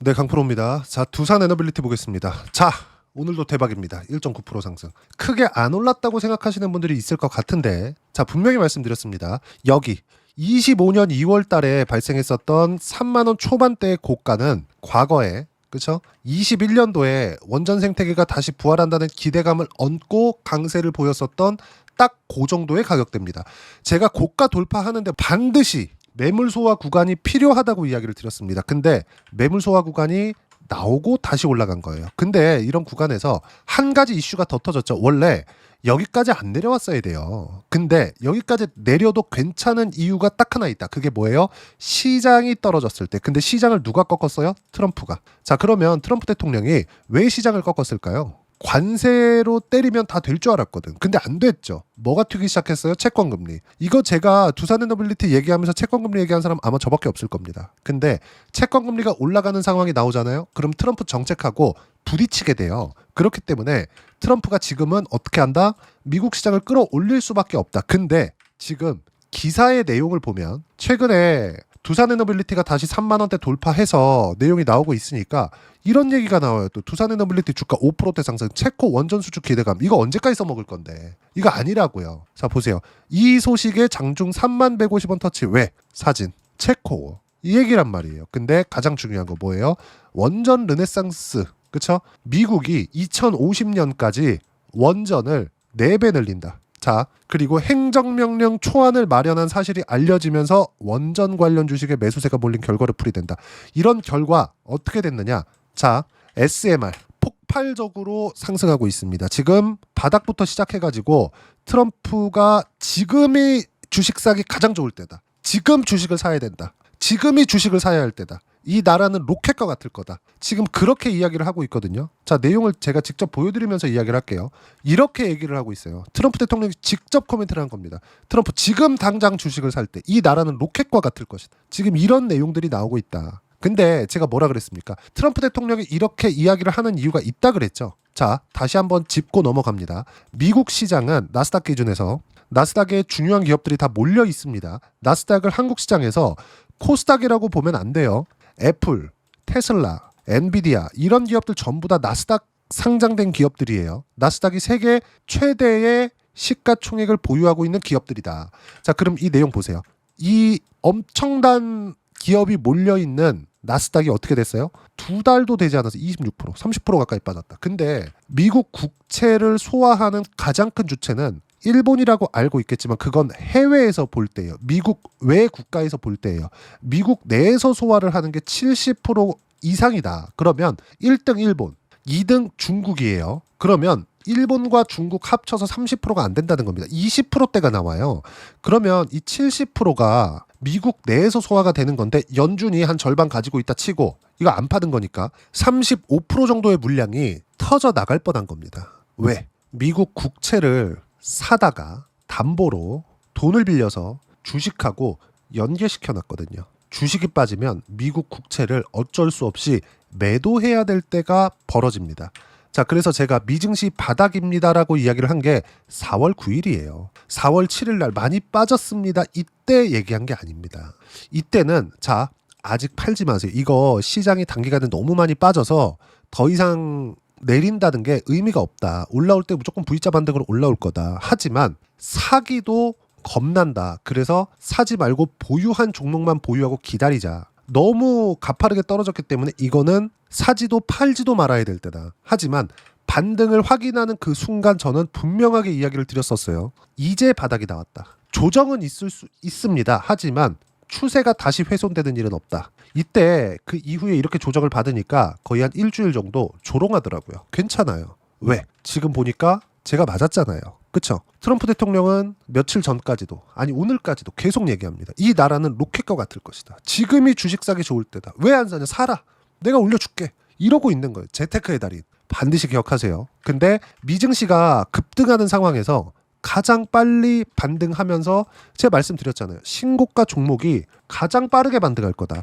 네, 강프로입니다. 자, 두산 에너빌리티 보겠습니다. 자, 오늘도 대박입니다. 1.9% 상승. 크게 안 올랐다고 생각하시는 분들이 있을 것 같은데, 자, 분명히 말씀드렸습니다. 여기 25년 2월 달에 발생했었던 3만 원 초반대의 고가는 과거에, 그렇죠? 21년도에 원전 생태계가 다시 부활한다는 기대감을 얹고 강세를 보였었던 딱 그 정도의 가격대입니다. 제가 고가 돌파하는데 반드시 매물 소화 구간이 필요하다고 이야기를 드렸습니다. 근데 매물 소화 구간이 나오고 다시 올라간 거예요. 근데 이런 구간에서 한 가지 이슈가 더 터졌죠. 원래 여기까지 안 내려왔어야 돼요. 근데 여기까지 내려도 괜찮은 이유가 딱 하나 있다. 그게 뭐예요? 시장이 떨어졌을 때. 근데 시장을 누가 꺾었어요? 트럼프가. 자, 그러면 트럼프 대통령이 왜 시장을 꺾었을까요? 관세로 때리면 다 될 줄 알았거든. 근데 안 됐죠. 뭐가 튀기 시작했어요? 채권금리. 이거 제가 두산에너빌리티 얘기하면서 채권금리 얘기한 사람 아마 저밖에 없을 겁니다. 근데 채권금리가 올라가는 상황이 나오잖아요. 그럼 트럼프 정책하고 부딪히게 돼요. 그렇기 때문에 트럼프가 지금은 어떻게 한다? 미국 시장을 끌어올릴 수밖에 없다. 근데 지금 기사의 내용을 보면 최근에 두산에너빌리티가 다시 3만 원대 돌파해서 내용이 나오고 있으니까 이런 얘기가 나와요. 또 두산에너빌리티 주가 5%대 상승, 체코 원전 수주 기대감. 이거 언제까지 써먹을 건데? 이거 아니라고요. 자, 보세요. 이 소식에 장중 3만 150원 터치. 왜? 사진. 체코. 이 얘기란 말이에요. 근데 가장 중요한 거 뭐예요? 원전 르네상스. 그쵸? 미국이 2050년까지 원전을 4배 늘린다. 자, 그리고 행정명령 초안을 마련한 사실이 알려지면서 원전 관련 주식에 매수세가 몰린 결과로 풀이된다. 이런 결과 어떻게 됐느냐? 자, SMR 폭발적으로 상승하고 있습니다. 지금 바닥부터 시작해가지고 트럼프가 지금이 주식 사기 가장 좋을 때다. 지금 주식을 사야 된다. 지금이 주식을 사야 할 때다. 이 나라는 로켓과 같을 거다. 지금 그렇게 이야기를 하고 있거든요. 자, 내용을 제가 직접 보여드리면서 이야기를 할게요. 이렇게 얘기를 하고 있어요. 트럼프 대통령이 직접 코멘트를 한 겁니다. 트럼프 지금 당장 주식을 살 때 이 나라는 로켓과 같을 것이다. 지금 이런 내용들이 나오고 있다. 근데 제가 뭐라 그랬습니까? 트럼프 대통령이 이렇게 이야기를 하는 이유가 있다 그랬죠. 자, 다시 한번 짚고 넘어갑니다. 미국 시장은 나스닥 기준에서 나스닥에 중요한 기업들이 다 몰려 있습니다. 나스닥을 한국 시장에서 코스닥이라고 보면 안 돼요. 애플, 테슬라, 엔비디아 이런 기업들 전부 다 나스닥 상장된 기업들이에요. 나스닥이 세계 최대의 시가총액을 보유하고 있는 기업들이다. 자, 그럼 이 내용 보세요. 이 엄청난 기업이 몰려있는 나스닥이 어떻게 됐어요? 2달도 되지 않아서 26%, 30% 가까이 빠졌다. 근데 미국 국채를 소화하는 가장 큰 주체는 일본이라고 알고 있겠지만 그건 해외에서 볼 때예요. 미국 외 국가에서 볼 때예요. 미국 내에서 소화를 하는 게 70% 이상이다. 그러면 1등 일본, 2등 중국이에요. 그러면 일본과 중국 합쳐서 30%가 안 된다는 겁니다. 20%대가 나와요. 그러면 이 70%가 미국 내에서 소화가 되는 건데 연준이 한 절반 가지고 있다 치고 이거 안 파는 거니까 35% 정도의 물량이 터져 나갈 뻔한 겁니다. 왜? 미국 국채를 사다가 담보로 돈을 빌려서 주식하고 연계시켜 놨거든요. 주식이 빠지면 미국 국채를 어쩔 수 없이 매도해야 될 때가 벌어집니다. 자, 그래서 제가 미증시 바닥입니다라고 이야기를 한 게 4월 9일이에요. 4월 7일 날 많이 빠졌습니다. 이때 얘기한 게 아닙니다. 이때는 자, 아직 팔지 마세요. 이거 시장이 단기간에 너무 많이 빠져서 더 이상 내린다는 게 의미가 없다. 올라올 때 무조건 V자 반등으로 올라올 거다. 하지만 사기도 겁난다. 그래서 사지 말고 보유한 종목만 보유하고 기다리자. 너무 가파르게 떨어졌기 때문에 이거는 사지도 팔지도 말아야 될 때다. 하지만 반등을 확인하는 그 순간 저는 분명하게 이야기를 드렸었어요. 이제 바닥이 나왔다. 조정은 있을 수 있습니다. 하지만 추세가 다시 훼손되는 일은 없다. 이때 그 이후에 이렇게 조정을 받으니까 거의 한 일주일 정도 조롱하더라고요. 괜찮아요. 왜? 지금 보니까 제가 맞았잖아요. 그쵸? 트럼프 대통령은 며칠 전까지도 아니 오늘까지도 계속 얘기합니다. 이 나라는 로켓과 같을 것이다. 지금이 주식 사기 좋을 때다. 왜 안 사냐? 사라. 내가 올려줄게. 이러고 있는 거예요. 재테크의 달인. 반드시 기억하세요. 근데 미증시가 급등하는 상황에서 가장 빨리 반등하면서 제가 말씀드렸잖아요. 신고가 종목이 가장 빠르게 반등할 거다.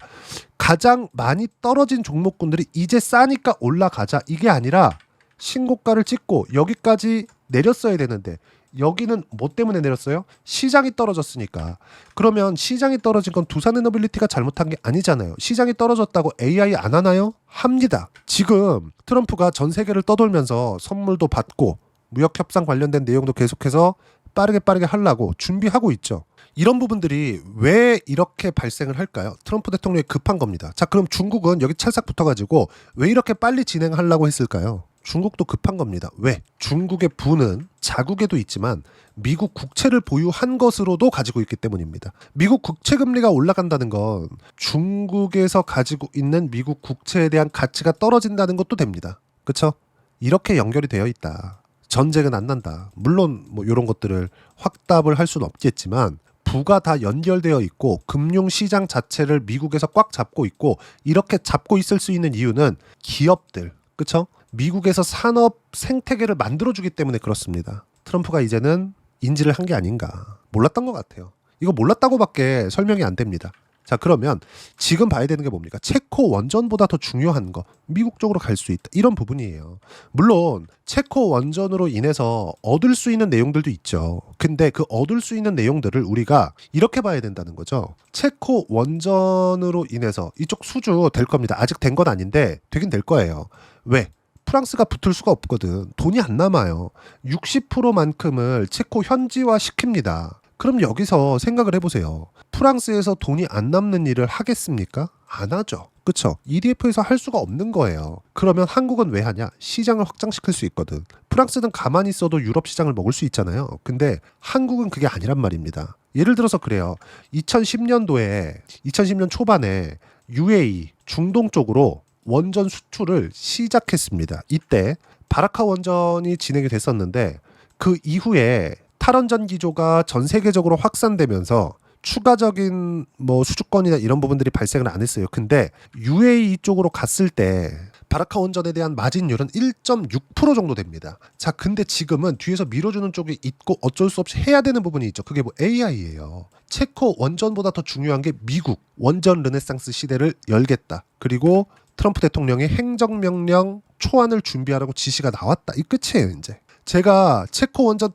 가장 많이 떨어진 종목군들이 이제 싸니까 올라가자. 이게 아니라 신고가를 찍고 여기까지 내렸어야 되는데 여기는 뭐 때문에 내렸어요? 시장이 떨어졌으니까. 그러면 시장이 떨어진 건 두산에너빌리티가 잘못한 게 아니잖아요. 시장이 떨어졌다고 AI 안 하나요? 합니다. 지금 트럼프가 전 세계를 떠돌면서 선물도 받고 무역 협상 관련된 내용도 계속해서 빠르게 하려고 준비하고 있죠. 이런 부분들이 왜 이렇게 발생을 할까요? 트럼프 대통령이 급한 겁니다. 자, 그럼 중국은 여기 찰싹 붙어가지고 왜 이렇게 빨리 진행하려고 했을까요? 중국도 급한 겁니다. 왜? 중국의 부는 자국에도 있지만 미국 국채를 보유한 것으로도 가지고 있기 때문입니다. 미국 국채 금리가 올라간다는 건 중국에서 가지고 있는 미국 국채에 대한 가치가 떨어진다는 것도 됩니다. 그렇죠? 이렇게 연결이 되어 있다. 전쟁은 안 난다. 물론 뭐 이런 것들을 확답을 할 수는 없겠지만 부가 다 연결되어 있고 금융시장 자체를 미국에서 꽉 잡고 있고 이렇게 잡고 있을 수 있는 이유는 기업들, 그렇죠? 미국에서 산업 생태계를 만들어주기 때문에 그렇습니다. 트럼프가 이제는 인지를 한 게 아닌가. 몰랐던 것 같아요. 이거 몰랐다고밖에 설명이 안 됩니다. 자, 그러면 지금 봐야 되는 게 뭡니까? 체코 원전보다 더 중요한 거. 미국 쪽으로 갈 수 있다. 이런 부분이에요. 물론 체코 원전으로 인해서 얻을 수 있는 내용들도 있죠. 근데 그 얻을 수 있는 내용들을 우리가 이렇게 봐야 된다는 거죠. 체코 원전으로 인해서 이쪽 수주 될 겁니다. 아직 된 건 아닌데 되긴 될 거예요. 왜? 프랑스가 붙을 수가 없거든. 돈이 안 남아요. 60%만큼을 체코 현지화 시킵니다. 그럼 여기서 생각을 해보세요. 프랑스에서 돈이 안 남는 일을 하겠습니까? 안 하죠. 그쵸? EDF에서 할 수가 없는 거예요. 그러면 한국은 왜 하냐? 시장을 확장시킬 수 있거든. 프랑스는 가만히 있어도 유럽 시장을 먹을 수 있잖아요. 근데 한국은 그게 아니란 말입니다. 예를 들어서 그래요. 2010년 초반에 UAE, 중동 쪽으로 원전 수출을 시작했습니다. 이때 바라카 원전이 진행이 됐었는데 그 이후에 탈원전 기조가 전 세계적으로 확산되면서 추가적인 뭐 수주권이나 이런 부분들이 발생을 안 했어요. 근데 UAE 쪽으로 갔을 때 바라카 원전에 대한 마진율은 1.6% 정도 됩니다. 자, 근데 지금은 뒤에서 밀어주는 쪽이 있고 어쩔 수 없이 해야 되는 부분이 있죠. 그게 뭐 AI예요. 체코 원전보다 더 중요한 게 미국 원전 르네상스 시대를 열겠다. 그리고 트럼프 대통령의 행정명령 초안을 준비하라고 지시가 나왔다. 이 끝이에요, 이제. 제가 체코 원전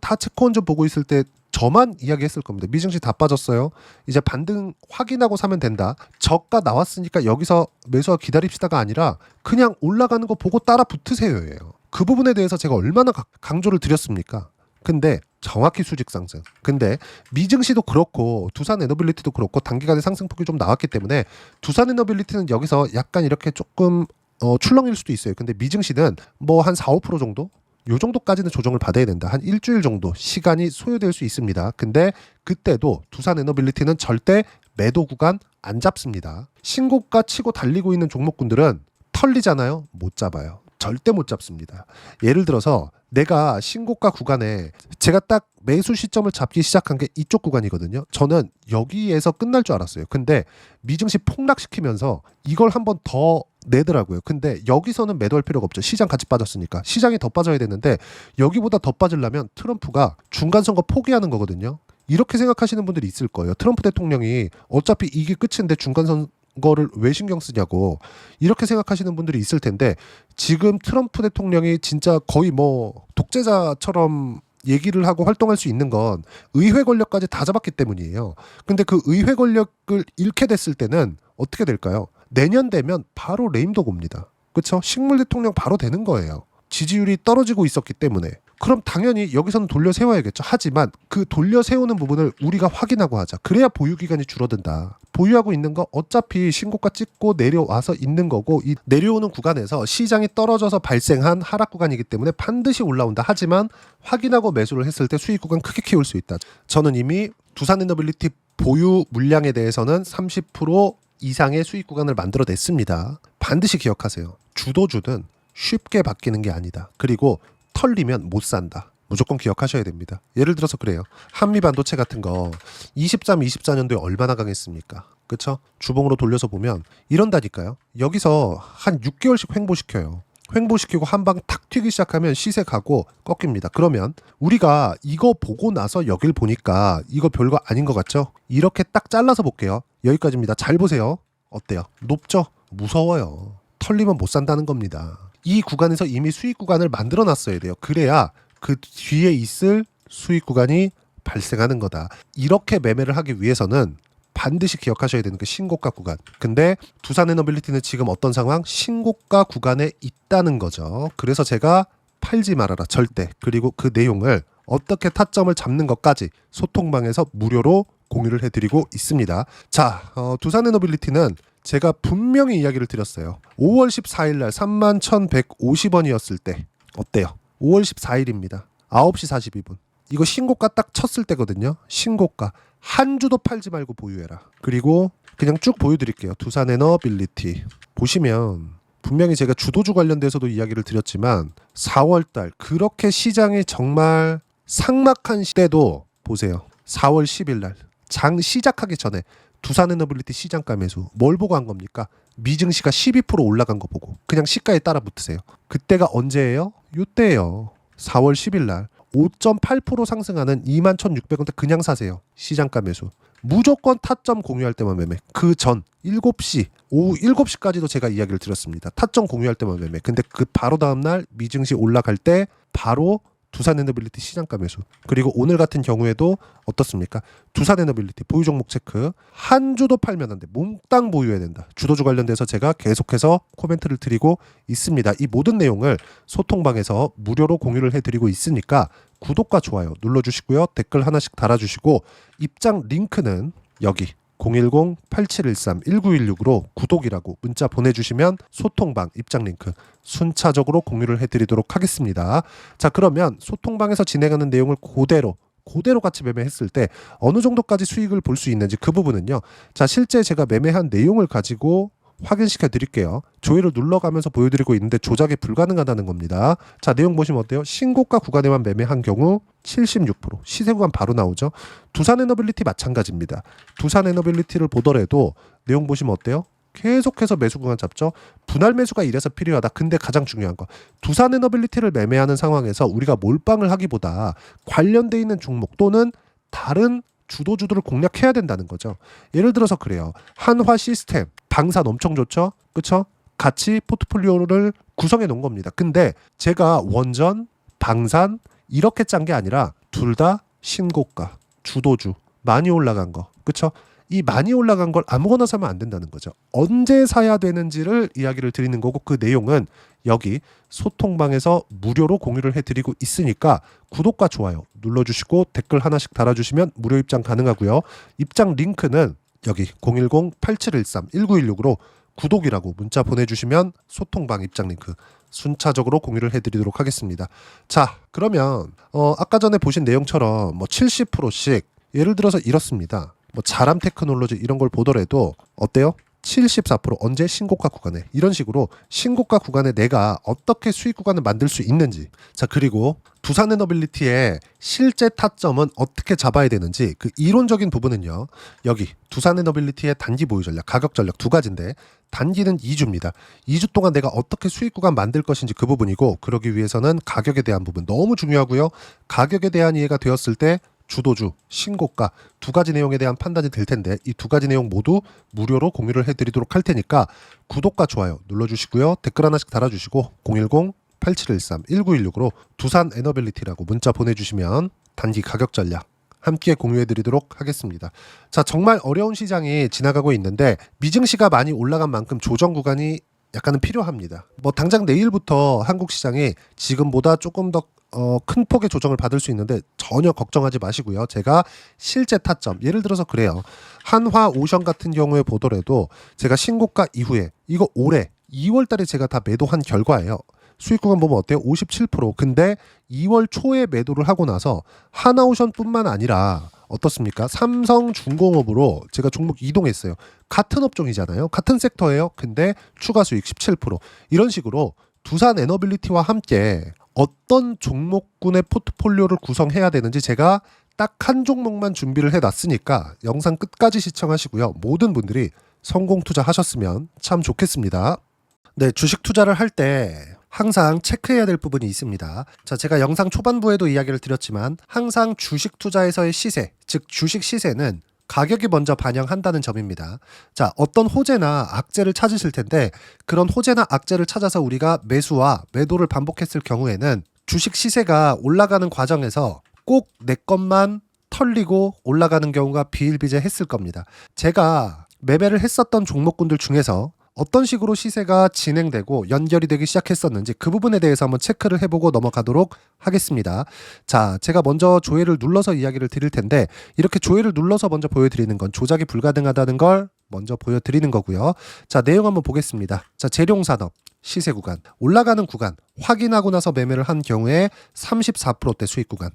보고 있을 때 저만 이야기했을 겁니다. 미증시 다 빠졌어요. 이제 반등 확인하고 사면 된다. 저가 나왔으니까 여기서 매수하고 기다립시다가 아니라 그냥 올라가는 거 보고 따라 붙으세요예요. 그 부분에 대해서 제가 얼마나 강조를 드렸습니까? 근데 정확히 수직 상승. 근데 미증시도 그렇고 두산 에너빌리티도 그렇고 단기간에 상승폭이 좀 나왔기 때문에 두산 에너빌리티는 여기서 약간 이렇게 조금 출렁일 수도 있어요. 근데 미증시는 뭐 한 4, 5% 정도? 요 정도까지는 조정을 받아야 된다. 한 일주일 정도 시간이 소요될 수 있습니다. 근데 그때도 두산 에너빌리티는 절대 매도 구간 안 잡습니다. 신고가 치고 달리고 있는 종목군들은 털리잖아요. 못 잡아요. 절대 못 잡습니다. 예를 들어서 내가 신고가 구간에 제가 딱 매수 시점을 잡기 시작한 게 이쪽 구간이거든요. 저는 여기에서 끝날 줄 알았어요. 근데 미증시 폭락시키면서 이걸 한번 더 내더라고요. 근데 여기서는 매도할 필요가 없죠. 시장 같이 빠졌으니까. 시장이 더 빠져야 되는데 여기보다 더 빠지려면 트럼프가 중간선거 포기하는 거거든요. 이렇게 생각하시는 분들이 있을 거예요. 트럼프 대통령이 어차피 이게 끝인데 중간선거를 왜 신경 쓰냐고 이렇게 생각하시는 분들이 있을 텐데 지금 트럼프 대통령이 진짜 거의 뭐 독재자처럼 얘기를 하고 활동할 수 있는 건 의회 권력까지 다 잡았기 때문이에요. 근데 그 의회 권력을 잃게 됐을 때는 어떻게 될까요? 내년 되면 바로 레임덕 옵니다. 그렇죠? 식물 대통령 바로 되는 거예요. 지지율이 떨어지고 있었기 때문에. 그럼 당연히 여기서는 돌려 세워야겠죠. 하지만 그 돌려 세우는 부분을 우리가 확인하고 하자. 그래야 보유 기간이 줄어든다. 보유하고 있는 거 어차피 신고가 찍고 내려와서 있는 거고 이 내려오는 구간에서 시장이 떨어져서 발생한 하락 구간이기 때문에 반드시 올라온다. 하지만 확인하고 매수를 했을 때 수익 구간 크게 키울 수 있다. 저는 이미 두산에너빌리티 보유 물량에 대해서는 30% 이상의 수익 구간을 만들어냈습니다. 반드시 기억하세요. 주도주는 쉽게 바뀌는 게 아니다. 그리고 털리면 못 산다. 무조건 기억하셔야 됩니다. 예를 들어서 그래요. 한미반도체 같은 거 23, 24년도에 얼마나 강했습니까? 그렇죠? 주봉으로 돌려서 보면 이런다니까요. 여기서 한 6개월씩 횡보시켜요. 횡보시키고 한 방 탁 튀기 시작하면 시세 가고 꺾입니다. 그러면 우리가 이거 보고 나서 여길 보니까 이거 별거 아닌 것 같죠? 이렇게 딱 잘라서 볼게요. 여기까지입니다. 잘 보세요. 어때요? 높죠? 무서워요. 털리면 못 산다는 겁니다. 이 구간에서 이미 수익 구간을 만들어 놨어야 돼요. 그래야 그 뒤에 있을 수익 구간이 발생하는 거다. 이렇게 매매를 하기 위해서는 반드시 기억하셔야 되는 게 신고가 구간. 근데 두산에너빌리티는 지금 어떤 상황? 신고가 구간에 있다는 거죠. 그래서 제가 팔지 말아라 절대. 그리고 그 내용을 어떻게 타점을 잡는 것까지 소통방에서 무료로 공유를 해드리고 있습니다. 자, 두산에너빌리티는 제가 분명히 이야기를 드렸어요. 5월 14일 날 31,150원이었을 때 어때요? 5월 14일입니다. 9시 42분. 이거 신고가 딱 쳤을 때거든요. 신고가. 한 주도 팔지 말고 보유해라. 그리고 그냥 쭉 보여드릴게요. 두산에너빌리티. 보시면 분명히 제가 주도주 관련돼서도 이야기를 드렸지만 4월달 그렇게 시장이 정말 삭막한 시대도 보세요. 4월 10일 날 장 시작하기 전에 두산에너빌리티 시장가 매수 뭘 보고 한 겁니까? 미증시가 12% 올라간 거 보고 그냥 시가에 따라 붙으세요. 그때가 언제예요? 이때예요. 4월 10일 날 5.8% 상승하는 21,600원대 그냥 사세요. 시장가 매수. 무조건 타점 공유할 때만 매매. 그 전 7시, 오후 7시까지도 제가 이야기를 드렸습니다. 타점 공유할 때만 매매. 근데 그 바로 다음날 미증시 올라갈 때 바로 두산에너빌리티 시장가 매수. 그리고 오늘 같은 경우에도 어떻습니까? 두산에너빌리티 보유 종목 체크. 한 주도 팔면 안 돼. 몽땅 보유해야 된다. 주도주 관련돼서 제가 계속해서 코멘트를 드리고 있습니다. 이 모든 내용을 소통방에서 무료로 공유를 해드리고 있으니까 구독과 좋아요 눌러주시고요. 댓글 하나씩 달아주시고 입장 링크는 여기 010-8713-1916으로 구독이라고 문자 보내주시면 소통방 입장 링크 순차적으로 공유를 해드리도록 하겠습니다. 자, 그러면 소통방에서 진행하는 내용을 그대로 같이 매매했을 때 어느 정도까지 수익을 볼 수 있는지 그 부분은요. 자, 실제 제가 매매한 내용을 가지고 확인시켜 드릴게요. 조회를 눌러가면서 보여드리고 있는데 조작이 불가능하다는 겁니다. 자, 내용 보시면 어때요? 신고가 구간에만 매매한 경우 76%. 시세 구간 바로 나오죠. 두산에너빌리티 마찬가지입니다. 두산에너빌리티를 보더라도 내용 보시면 어때요? 계속해서 매수 구간 잡죠. 분할 매수가 이래서 필요하다. 근데 가장 중요한 거 두산에너빌리티를 매매하는 상황에서 우리가 몰빵을 하기보다 관련돼 있는 종목 또는 다른 주도주들을 공략해야 된다는 거죠. 예를 들어서 그래요. 한화 시스템 방산 엄청 좋죠. 그렇죠? 같이 포트폴리오를 구성해 놓은 겁니다. 근데 제가 원전, 방산 이렇게 짠 게 아니라 둘 다 신고가, 주도주 많이 올라간 거. 그렇죠? 이 많이 올라간 걸 아무거나 사면 안 된다는 거죠. 언제 사야 되는지를 이야기를 드리는 거고 그 내용은 여기 소통방에서 무료로 공유를 해드리고 있으니까 구독과 좋아요 눌러주시고 댓글 하나씩 달아주시면 무료 입장 가능하고요. 입장 링크는 여기 010-8713-1916으로 구독이라고 문자 보내주시면 소통방 입장 링크 순차적으로 공유를 해드리도록 하겠습니다. 자, 그러면 아까 전에 보신 내용처럼 뭐 70%씩 예를 들어서 이렇습니다. 뭐 자람 테크놀로지 이런 걸 보더라도 어때요? 74% 언제 신고가 구간에 이런 식으로 신고가 구간에 내가 어떻게 수익 구간을 만들 수 있는지. 자, 그리고 두산에너빌리티의 실제 타점은 어떻게 잡아야 되는지 그 이론적인 부분은요. 여기 두산에너빌리티의 단기 보유 전략, 가격 전략 두 가지인데 단기는 2주입니다. 2주 동안 내가 어떻게 수익 구간 만들 것인지 그 부분이고 그러기 위해서는 가격에 대한 부분 너무 중요하고요. 가격에 대한 이해가 되었을 때 주도주, 신고가 두 가지 내용에 대한 판단이 될 텐데 이 두 가지 내용 모두 무료로 공유를 해드리도록 할 테니까 구독과 좋아요 눌러주시고요. 댓글 하나씩 달아주시고 010-8713-1916으로 두산에너빌리티라고 문자 보내주시면 단기 가격 전략 함께 공유해드리도록 하겠습니다. 자, 정말 어려운 시장이 지나가고 있는데 미증시가 많이 올라간 만큼 조정 구간이 약간은 필요합니다. 뭐 당장 내일부터 한국 시장이 지금보다 조금 더 큰 폭의 조정을 받을 수 있는데 전혀 걱정하지 마시고요. 제가 실제 타점 예를 들어서 그래요. 한화 오션 같은 경우에 보더라도 제가 신고가 이후에 이거 올해 2월 달에 제가 다 매도한 결과예요. 수익 구간 보면 어때요? 57%. 근데 2월 초에 매도를 하고 나서 하나오션뿐만 아니라 어떻습니까? 삼성중공업으로 제가 종목 이동했어요. 같은 업종이잖아요. 같은 섹터예요. 근데 추가 수익 17%. 이런 식으로 두산에너빌리티와 함께 어떤 종목군의 포트폴리오를 구성해야 되는지 제가 딱 한 종목만 준비를 해놨으니까 영상 끝까지 시청하시고요. 모든 분들이 성공 투자하셨으면 참 좋겠습니다. 네, 주식 투자를 할 때 항상 체크해야 될 부분이 있습니다. 자, 제가 영상 초반부에도 이야기를 드렸지만 항상 주식 투자에서의 시세, 즉 주식 시세는 가격이 먼저 반영한다는 점입니다. 자, 어떤 호재나 악재를 찾으실 텐데 그런 호재나 악재를 찾아서 우리가 매수와 매도를 반복했을 경우에는 주식 시세가 올라가는 과정에서 꼭 내 것만 털리고 올라가는 경우가 비일비재했을 겁니다. 제가 매매를 했었던 종목군들 중에서 어떤 식으로 시세가 진행되고 연결이 되기 시작했었는지 그 부분에 대해서 한번 체크를 해보고 넘어가도록 하겠습니다. 자, 제가 먼저 조회를 눌러서 이야기를 드릴 텐데 이렇게 조회를 눌러서 먼저 보여드리는 건 조작이 불가능하다는 걸 먼저 보여드리는 거고요. 자, 내용 한번 보겠습니다. 자, 재룡산업 시세 구간, 올라가는 구간 확인하고 나서 매매를 한 경우에 34%대 수익 구간.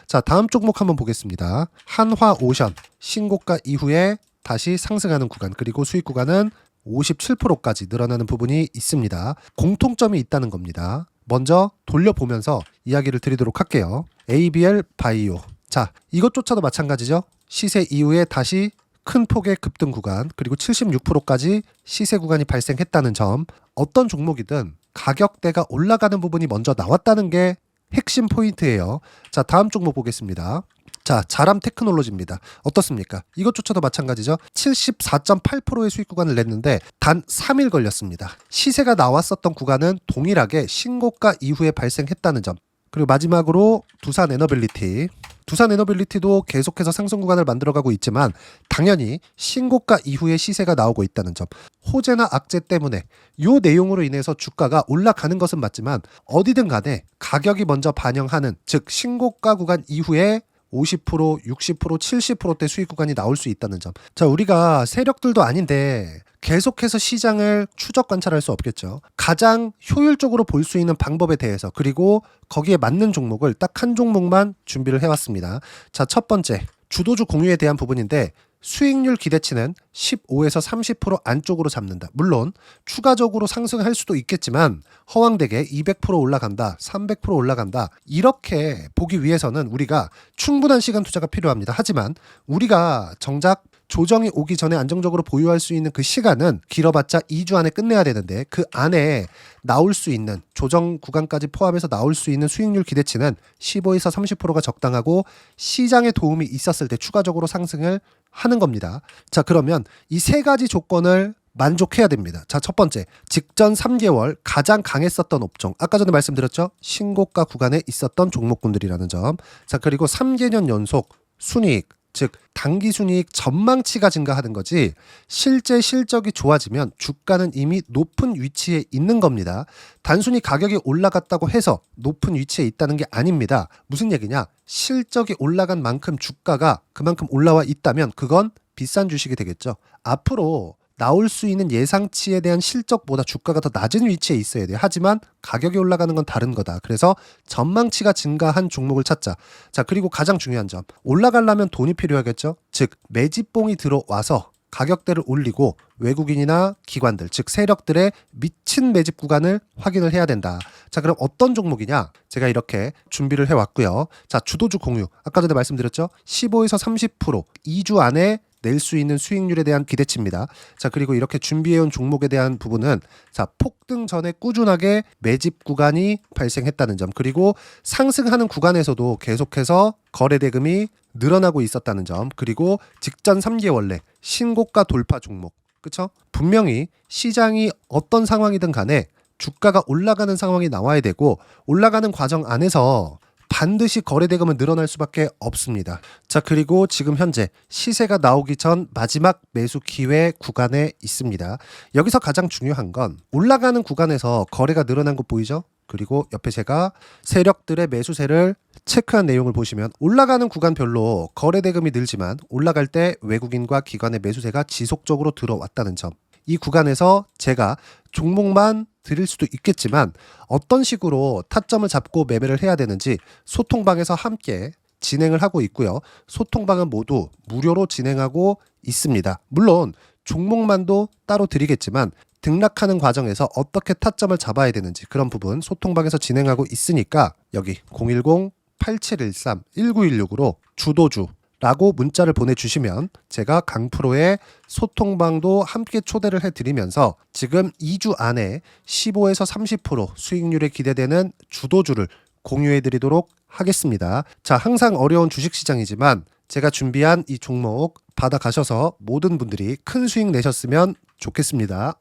자, 다음 종목 한번 보겠습니다. 한화오션 신고가 이후에 다시 상승하는 구간, 그리고 수익 구간은 57%까지 늘어나는 부분이 있습니다. 공통점이 있다는 겁니다. 먼저 돌려보면서 이야기를 드리도록 할게요. ABL 바이오. 자, 이것조차도 마찬가지죠. 시세 이후에 다시 큰 폭의 급등 구간, 그리고 76%까지 시세 구간이 발생했다는 점. 어떤 종목이든 가격대가 올라가는 부분이 먼저 나왔다는 게 핵심 포인트예요. 자, 다음 종목 보겠습니다. 자, 자람 테크놀로지입니다. 어떻습니까? 이것조차도 마찬가지죠. 74.8%의 수익 구간을 냈는데 단 3일 걸렸습니다. 시세가 나왔었던 구간은 동일하게 신고가 이후에 발생했다는 점. 그리고 마지막으로 두산에너빌리티. 두산에너빌리티도 계속해서 상승 구간을 만들어가고 있지만 당연히 신고가 이후에 시세가 나오고 있다는 점. 호재나 악재 때문에 이 내용으로 인해서 주가가 올라가는 것은 맞지만 어디든 간에 가격이 먼저 반영하는, 즉 신고가 구간 이후에 50%, 60%, 70%대 수익 구간이 나올 수 있다는 점. 자, 우리가 세력들도 아닌데 계속해서 시장을 추적 관찰할 수 없겠죠. 가장 효율적으로 볼 수 있는 방법에 대해서, 그리고 거기에 맞는 종목을 딱 한 종목만 준비를 해왔습니다. 자, 첫 번째 주도주 공유에 대한 부분인데 수익률 기대치는 15에서 30% 안쪽으로 잡는다. 물론 추가적으로 상승할 수도 있겠지만 허황되게 200% 올라간다, 300% 올라간다, 이렇게 보기 위해서는 우리가 충분한 시간 투자가 필요합니다. 하지만 우리가 정작 조정이 오기 전에 안정적으로 보유할 수 있는 그 시간은 길어봤자 2주 안에 끝내야 되는데 그 안에 나올 수 있는, 조정 구간까지 포함해서 나올 수 있는 수익률 기대치는 15에서 30%가 적당하고 시장에 도움이 있었을 때 추가적으로 상승을 하는 겁니다. 자, 그러면 이 세 가지 조건을 만족해야 됩니다. 자, 첫 번째, 직전 3개월 가장 강했었던 업종. 아까 전에 말씀드렸죠? 신고가 구간에 있었던 종목군들이라는 점. 자, 그리고 3개년 연속 순이익, 즉 단기 순이익 전망치가 증가하는 거지 실제 실적이 좋아지면 주가는 이미 높은 위치에 있는 겁니다. 단순히 가격이 올라갔다고 해서 높은 위치에 있다는 게 아닙니다. 무슨 얘기냐? 실적이 올라간 만큼 주가가 그만큼 올라와 있다면 그건 비싼 주식이 되겠죠. 앞으로 나올 수 있는 예상치에 대한 실적보다 주가가 더 낮은 위치에 있어야 돼요. 하지만 가격이 올라가는 건 다른 거다. 그래서 전망치가 증가한 종목을 찾자. 자, 그리고 가장 중요한 점. 올라가려면 돈이 필요하겠죠. 즉 매집봉이 들어와서 가격대를 올리고 외국인이나 기관들, 즉 세력들의 미친 매집 구간을 확인을 해야 된다. 자, 그럼 어떤 종목이냐? 제가 이렇게 준비를 해왔고요. 자, 주도주 공유. 아까 전에 말씀드렸죠. 15에서 30% 2주 안에 낼 수 있는 수익률에 대한 기대치입니다. 자, 그리고 이렇게 준비해온 종목에 대한 부분은 자, 폭등 전에 꾸준하게 매집 구간이 발생했다는 점, 그리고 상승하는 구간에서도 계속해서 거래 대금이 늘어나고 있었다는 점, 그리고 직전 3개월 내 신고가 돌파 종목. 그쵸? 분명히 시장이 어떤 상황이든 간에 주가가 올라가는 상황이 나와야 되고 올라가는 과정 안에서 반드시 거래 대금은 늘어날 수밖에 없습니다. 자, 그리고 지금 현재 시세가 나오기 전 마지막 매수 기회 구간에 있습니다. 여기서 가장 중요한 건 올라가는 구간에서 거래가 늘어난 거 보이죠? 그리고 옆에 제가 세력들의 매수세를 체크한 내용을 보시면 올라가는 구간별로 거래 대금이 늘지만 올라갈 때 외국인과 기관의 매수세가 지속적으로 들어왔다는 점. 이 구간에서 제가 종목만 드릴 수도 있겠지만 어떤 식으로 타점을 잡고 매매를 해야 되는지 소통방에서 함께 진행을 하고 있고요. 소통방은 모두 무료로 진행하고 있습니다. 물론 종목만도 따로 드리겠지만 등락하는 과정에서 어떻게 타점을 잡아야 되는지 그런 부분 소통방에서 진행하고 있으니까 여기 010-8713-1916으로 주도주 라고 문자를 보내주시면 제가 강프로의 소통방도 함께 초대를 해드리면서 지금 2주 안에 15에서 30% 수익률에 기대되는 주도주를 공유해드리도록 하겠습니다. 자, 항상 어려운 주식시장이지만 제가 준비한 이 종목 받아가셔서 모든 분들이 큰 수익 내셨으면 좋겠습니다.